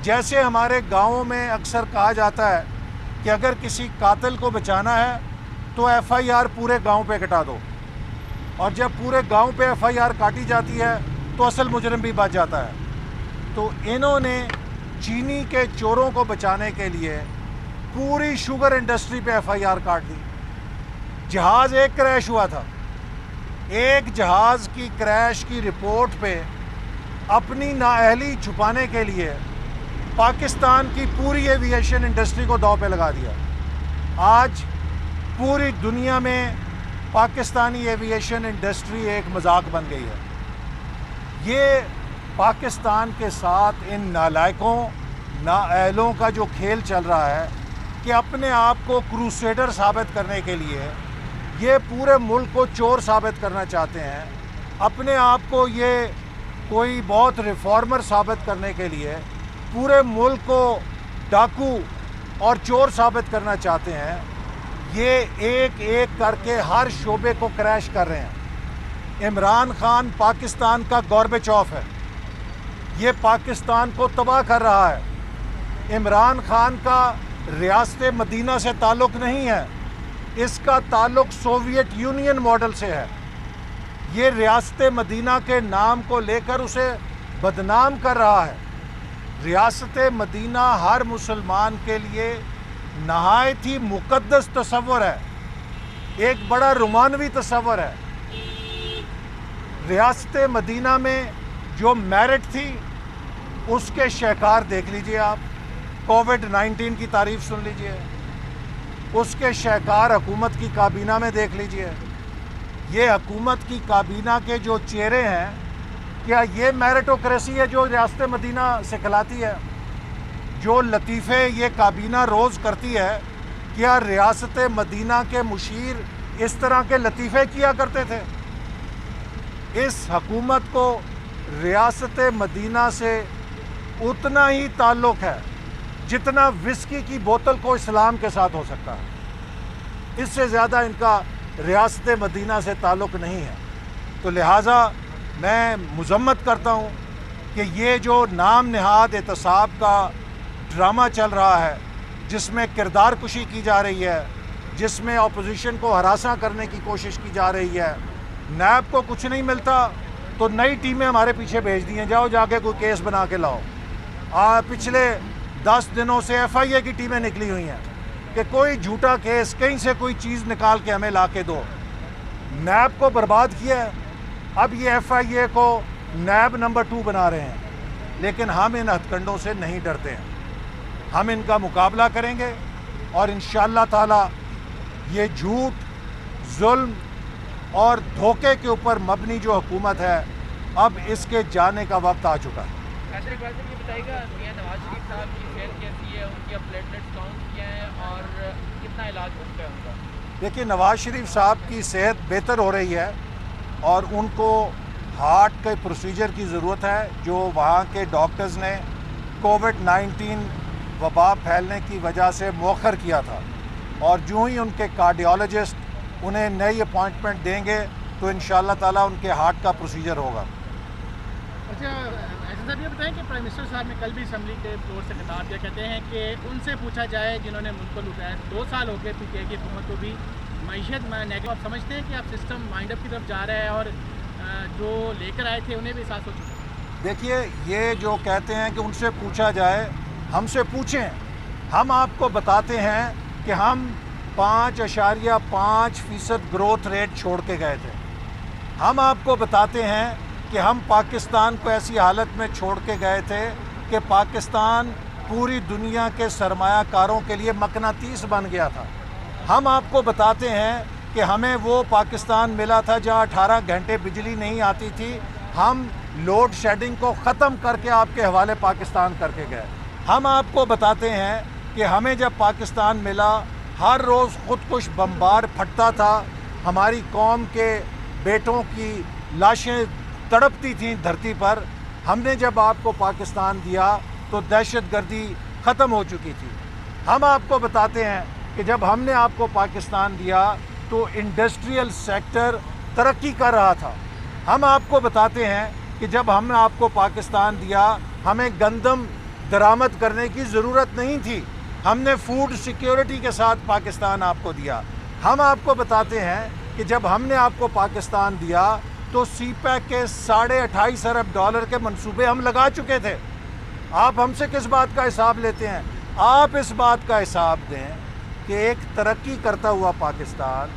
جیسے ہمارے گاؤں میں اکثر کہا جاتا ہے کہ اگر کسی قاتل کو بچانا ہے تو ایف آئی آر پورے گاؤں پہ کٹا دو، اور جب پورے گاؤں پہ ایف آئی آر کاٹی جاتی ہے تو اصل مجرم بھی بچ جاتا ہے۔ تو انہوں نے چینی کے چوروں کو بچانے کے لیے پوری شوگر انڈسٹری پہ ایف آئی آر کاٹ دی۔ جہاز ایک کریش ہوا تھا، ایک جہاز کی کریش کی رپورٹ پہ اپنی نااہلی چھپانے کے لیے پاکستان کی پوری ایویشن انڈسٹری کو داؤ پہ لگا دیا۔ آج پوری دنیا میں پاکستانی ایویشن انڈسٹری ایک مذاق بن گئی ہے۔ یہ پاکستان کے ساتھ ان نالائقوں نااہلوں کا جو کھیل چل رہا ہے کہ اپنے آپ کو کروسیڈر ثابت کرنے کے لیے یہ پورے ملک کو چور ثابت کرنا چاہتے ہیں، اپنے آپ کو یہ کوئی بہت ریفارمر ثابت کرنے کے لیے پورے ملک کو ڈاکو اور چور ثابت کرنا چاہتے ہیں۔ یہ ایک ایک کر کے ہر شعبے کو کریش کر رہے ہیں۔ عمران خان پاکستان کا گوربیچوف ہے، یہ پاکستان کو تباہ کر رہا ہے۔ عمران خان کا ریاست مدینہ سے تعلق نہیں ہے، اس کا تعلق سوویت یونین ماڈل سے ہے۔ یہ ریاست مدینہ کے نام کو لے کر اسے بدنام کر رہا ہے۔ ریاست مدینہ ہر مسلمان کے لیے نہایت ہی مقدس تصور ہے، ایک بڑا رومانوی تصور ہے۔ ریاست مدینہ میں جو میرٹ تھی اس کے شہکار دیکھ لیجئے آپ، کووڈ-19 کی تعریف سن لیجئے، اس کے شہکار حکومت کی کابینہ میں دیکھ لیجئے۔ یہ حکومت کی کابینہ کے جو چہرے ہیں، کیا یہ میرٹوکریسی ہے جو ریاست مدینہ سکھلاتی ہے؟ جو لطیفے یہ کابینہ روز کرتی ہے، کیا ریاست مدینہ کے مشیر اس طرح کے لطیفے کیا کرتے تھے؟ اس حکومت کو ریاست مدینہ سے اتنا ہی تعلق ہے جتنا وسکی کی بوتل کو اسلام کے ساتھ ہو سکتا ہے، اس سے زیادہ ان کا ریاست مدینہ سے تعلق نہیں ہے۔ تو لہٰذا میں مذمت کرتا ہوں کہ یہ جو نام نہاد احتساب کا ڈرامہ چل رہا ہے، جس میں کردار کشی کی جا رہی ہے، جس میں اپوزیشن کو ہراساں کرنے کی کوشش کی جا رہی ہے، نیب کو کچھ نہیں ملتا تو نئی ٹیمیں ہمارے پیچھے بھیج دی ہیں، جاؤ جا کے کوئی کیس بنا کے لاؤ۔ پچھلے 10 دنوں سے ایف آئی اے کی ٹیمیں نکلی ہوئی ہیں کہ کوئی جھوٹا کیس کہیں سے کوئی چیز نکال کے ہمیں لا کے دو۔ نیب کو برباد کیا ہے، اب یہ ایف آئی اے کو نیب نمبر 2 بنا رہے ہیں، لیکن ہم ان ہتھ کنڈوں سے نہیں ڈرتے ہیں، ہم ان کا مقابلہ کریں گے، اور انشاءاللہ تعالی یہ جھوٹ، ظلم اور دھوکے کے اوپر مبنی جو حکومت ہے، اب اس کے جانے کا وقت آ چکا ہے۔ یہ بتائیے گا میاں نواز شریف صاحب کی صحت کیسی ہے، ان کے پلیٹلیٹس کاؤنٹ کیا ہیں اور کتنا علاج ہو چکا ہے ان کا؟ دیکھیے، نواز شریف صاحب کی صحت بہتر ہو رہی ہے، اور ان کو ہارٹ کے پروسیجر کی ضرورت ہے جو وہاں کے ڈاکٹرز نے کووڈ-19 وبا پھیلنے کی وجہ سے مؤخر کیا تھا، اور جو ہی ان کے کارڈیالوجسٹ انہیں نئی اپوائنٹمنٹ دیں گے تو انشاءاللہ تعالیٰ ان کے ہارٹ کا پروسیجر ہوگا۔ اچھا ایسا صاحب، یہ بتائیں کہ پرائم منسٹر صاحب نے کل بھی اسمبلی کے فلور سے خطاب کیا، کہتے ہیں کہ ان سے پوچھا جائے جنہوں نے ملک کو لوٹایا۔ 2 سال ہو گئے پی ٹی آئی کی حکومت کو بھی، معیشت نیگیٹو، آپ سمجھتے ہیں کہ آپ سسٹم مائنڈ اپ کی طرف جا رہا ہے اور جو لے کر آئے تھے انہیں بھی احساس ہو چکا ہے؟ دیکھیے، یہ جو کہتے ہیں کہ ان سے پوچھا جائے، ہم سے پوچھیں، ہم آپ کو بتاتے ہیں کہ ہم 5.5% گروتھ ریٹ چھوڑ کے گئے تھے۔ ہم آپ کو بتاتے ہیں کہ ہم پاکستان کو ایسی حالت میں چھوڑ کے گئے تھے کہ پاکستان پوری دنیا کے سرمایہ کاروں کے لیے مقناطیس بن گیا تھا۔ ہم آپ کو بتاتے ہیں کہ ہمیں وہ پاکستان ملا تھا جہاں 18 گھنٹے بجلی نہیں آتی تھی، ہم لوڈ شیڈنگ کو ختم کر کے آپ کے حوالے پاکستان کر کے گئے۔ ہم آپ کو بتاتے ہیں کہ ہمیں جب پاکستان ملا، ہر روز خودکش بمبار پھٹتا تھا، ہماری قوم کے بیٹوں کی لاشیں تڑپتی تھیں دھرتی پر۔ ہم نے جب آپ کو پاکستان دیا تو دہشت گردی ختم ہو چکی تھی۔ ہم آپ کو بتاتے ہیں کہ جب ہم نے آپ کو پاکستان دیا تو انڈسٹریل سیکٹر ترقی کر رہا تھا۔ ہم آپ کو بتاتے ہیں کہ جب ہم نے آپ کو پاکستان دیا، ہمیں گندم درآمد کرنے کی ضرورت نہیں تھی. ہم نے فوڈ سیکیورٹی کے ساتھ پاکستان آپ کو دیا. ہم آپ کو بتاتے ہیں کہ جب ہم نے آپ کو پاکستان دیا تو سی پیک کے $28.5 ارب کے منصوبے ہم لگا چکے تھے. آپ ہم سے کس بات کا حساب لیتے ہیں؟ آپ اس بات کا حساب دیں کہ ایک ترقی کرتا ہوا پاکستان،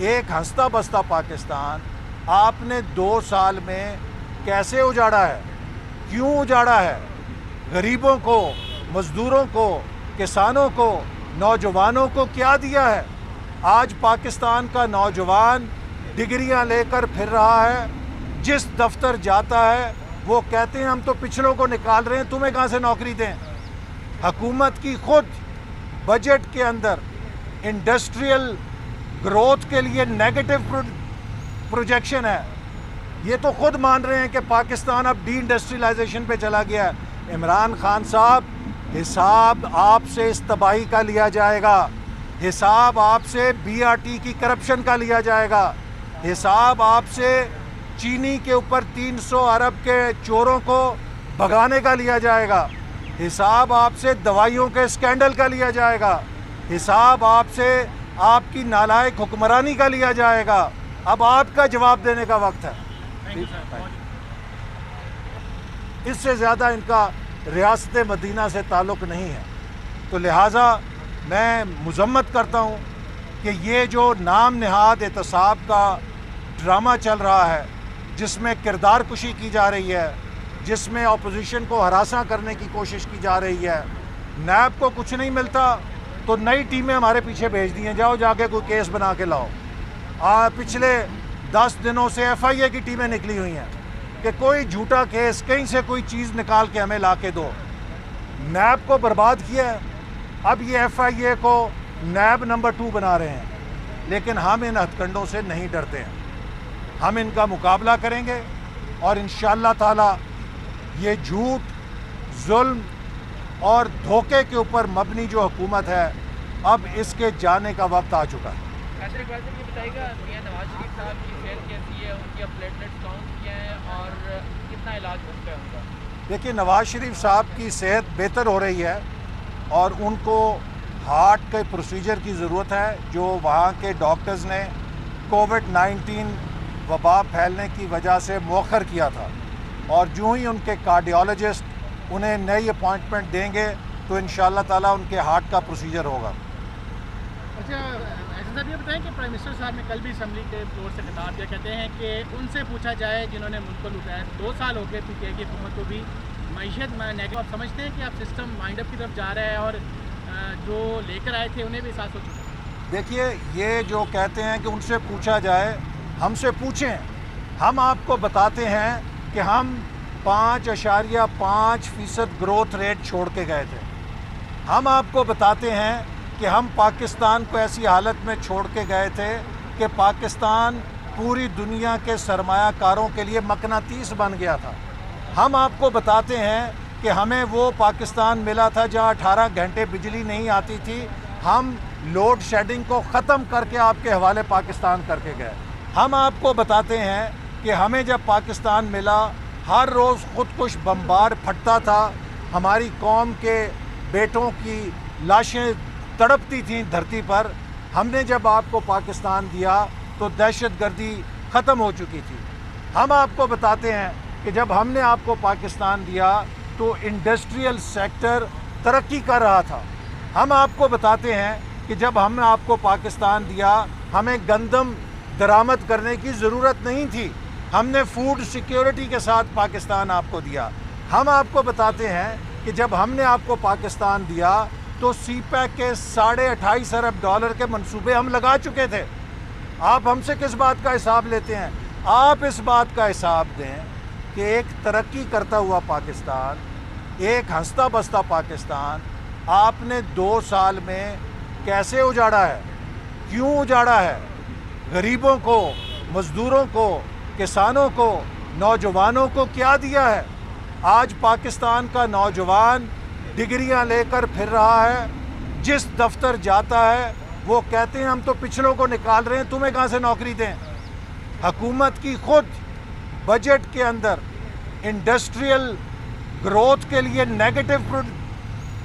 ایک ہنستا بستا پاکستان آپ نے 2 سال میں کیسے اجاڑا ہے، کیوں اجاڑا ہے؟ غریبوں کو، مزدوروں کو، کسانوں کو، نوجوانوں کو کیا دیا ہے؟ آج پاکستان کا نوجوان ڈگریاں لے کر پھر رہا ہے. جس دفتر جاتا ہے وہ کہتے ہیں ہم تو پچھلوں کو نکال رہے ہیں، تمہیں کہاں سے نوکری دیں؟ حکومت کی خود بجٹ کے اندر انڈسٹریل گروتھ کے لیے نیگیٹو پروجیکشن ہے. یہ تو خود مان رہے ہیں کہ پاکستان اب ڈی انڈسٹریلائزیشن پہ چلا گیا ہے. عمران خان صاحب، حساب آپ سے اس تباہی کا لیا جائے گا، حساب آپ سے BRT کی کرپشن کا لیا جائے گا، حساب آپ سے چینی کے اوپر 300 ارب کے چوروں کو بھگانے کا لیا جائے گا، حساب آپ سے دوائیوں کے اسکینڈل کا لیا جائے گا، حساب آپ سے آپ کی نالائق حکمرانی کا لیا جائے گا. اب آپ کا جواب دینے کا وقت ہے. اس سے زیادہ ان کا ریاست مدینہ سے تعلق نہیں ہے. تو لہٰذا میں مذمت کرتا ہوں کہ یہ جو نام نہاد احتساب کا ڈرامہ چل رہا ہے، جس میں کردار کشی کی جا رہی ہے، جس میں اپوزیشن کو ہراساں کرنے کی کوشش کی جا رہی ہے. نیب کو کچھ نہیں ملتا تو نئی ٹیمیں ہمارے پیچھے بھیج دی ہیں، جاؤ جا کے کوئی کیس بنا کے لاؤ. پچھلے 10 دنوں سے FIA کی ٹیمیں نکلی ہوئی ہیں کہ کوئی جھوٹا کیس، کہیں سے کوئی چیز نکال کے ہمیں لا کے دو. نیب کو برباد کیا ہے. اب یہ FIA کو نیب نمبر 2 بنا رہے ہیں. لیکن ہم ان ہتھ کنڈوں سے نہیں ڈرتے ہیں. ہم ان کا مقابلہ کریں گے اور انشاءاللہ تعالی یہ جھوٹ، ظلم اور دھوکے کے اوپر مبنی جو حکومت ہے، اب اس کے جانے کا وقت آ چکا ہے. حیدر اقبال صاحب، یہ بتائیے گا میاں نواز شریف صاحب کی صحت کیسی ہے، ان کی اب پلیٹلیٹس کاؤنٹ کیا ہیں اور کتنا علاج ہوتا ہے ان کا؟ دیکھیے، نواز شریف صاحب کی صحت بہتر ہو رہی ہے اور ان کو ہارٹ کے پروسیجر کی ضرورت ہے جو وہاں کے ڈاکٹرز نے کووڈ-19 وبا پھیلنے کی وجہ سے مؤخر کیا تھا. اور جو ہی ان کے کارڈیالوجسٹ انہیں نئی اپوائنٹمنٹ دیں گے تو انشاءاللہ تعالیٰ ان کے ہارٹ کا پروسیجر ہوگا. اچھا، ایسا صاحب یہ بتائیں کہ پرائم منسٹر صاحب نے کل بھی اسمبلی کے فلور سے خطاب کیا، کہتے ہیں کہ ان سے پوچھا جائے جنہوں نے ملک کو لوٹایا. 2 سال ہو گئے PTI کی حکومت کو بھی معیشت میں نیگیٹو. آپ سمجھتے ہیں کہ اب سسٹم مائنڈ اپ کی طرف جا رہا ہے اور جو لے کر آئے تھے انہیں بھی احساس ہو چکا ہے؟ دیکھیے، یہ جو کہتے ہیں کہ ان سے پوچھا جائے، ہم سے پوچھیں. ہم آپ کو بتاتے ہیں کہ ہم 5.5% گروتھ ریٹ چھوڑ کے گئے تھے. ہم آپ کو بتاتے ہیں کہ ہم پاکستان کو ایسی حالت میں چھوڑ کے گئے تھے کہ پاکستان پوری دنیا کے سرمایہ کاروں کے لیے مقناطیس بن گیا تھا. ہم آپ کو بتاتے ہیں کہ ہمیں وہ پاکستان ملا تھا جہاں 18 گھنٹے بجلی نہیں آتی تھی. ہم لوڈ شیڈنگ کو ختم کر کے آپ کے حوالے پاکستان کر کے گئے. ہم آپ کو بتاتے ہیں کہ ہمیں جب پاکستان ملا، ہر روز خودکش بمبار پھٹتا تھا، ہماری قوم کے بیٹوں کی لاشیں تڑپتی تھیں دھرتی پر. ہم نے جب آپ کو پاکستان دیا تو دہشت گردی ختم ہو چکی تھی. ہم آپ کو بتاتے ہیں کہ جب ہم نے آپ کو پاکستان دیا تو انڈسٹریل سیکٹر ترقی کر رہا تھا. ہم آپ کو بتاتے ہیں کہ جب ہم نے آپ کو پاکستان دیا ہمیں گندم درآمد کرنے کی ضرورت نہیں تھی. ہم نے فوڈ سیکیورٹی کے ساتھ پاکستان آپ کو دیا. ہم آپ کو بتاتے ہیں کہ جب ہم نے آپ کو پاکستان دیا تو سی پیک کے $28.5 ارب کے منصوبے ہم لگا چکے تھے. آپ ہم سے کس بات کا حساب لیتے ہیں؟ آپ اس بات کا حساب دیں کہ ایک ترقی کرتا ہوا پاکستان، ایک ہنستا بستا پاکستان آپ نے 2 سال میں کیسے اجاڑا ہے، کیوں اجاڑا ہے؟ غریبوں کو، مزدوروں کو، کسانوں کو، نوجوانوں کو کیا دیا ہے؟ آج پاکستان کا نوجوان ڈگریاں لے کر پھر رہا ہے. جس دفتر جاتا ہے وہ کہتے ہیں ہم تو پچھلوں کو نکال رہے ہیں، تمہیں کہاں سے نوکری دیں؟ حکومت کی خود بجٹ کے اندر انڈسٹریل گروتھ کے لیے نیگیٹو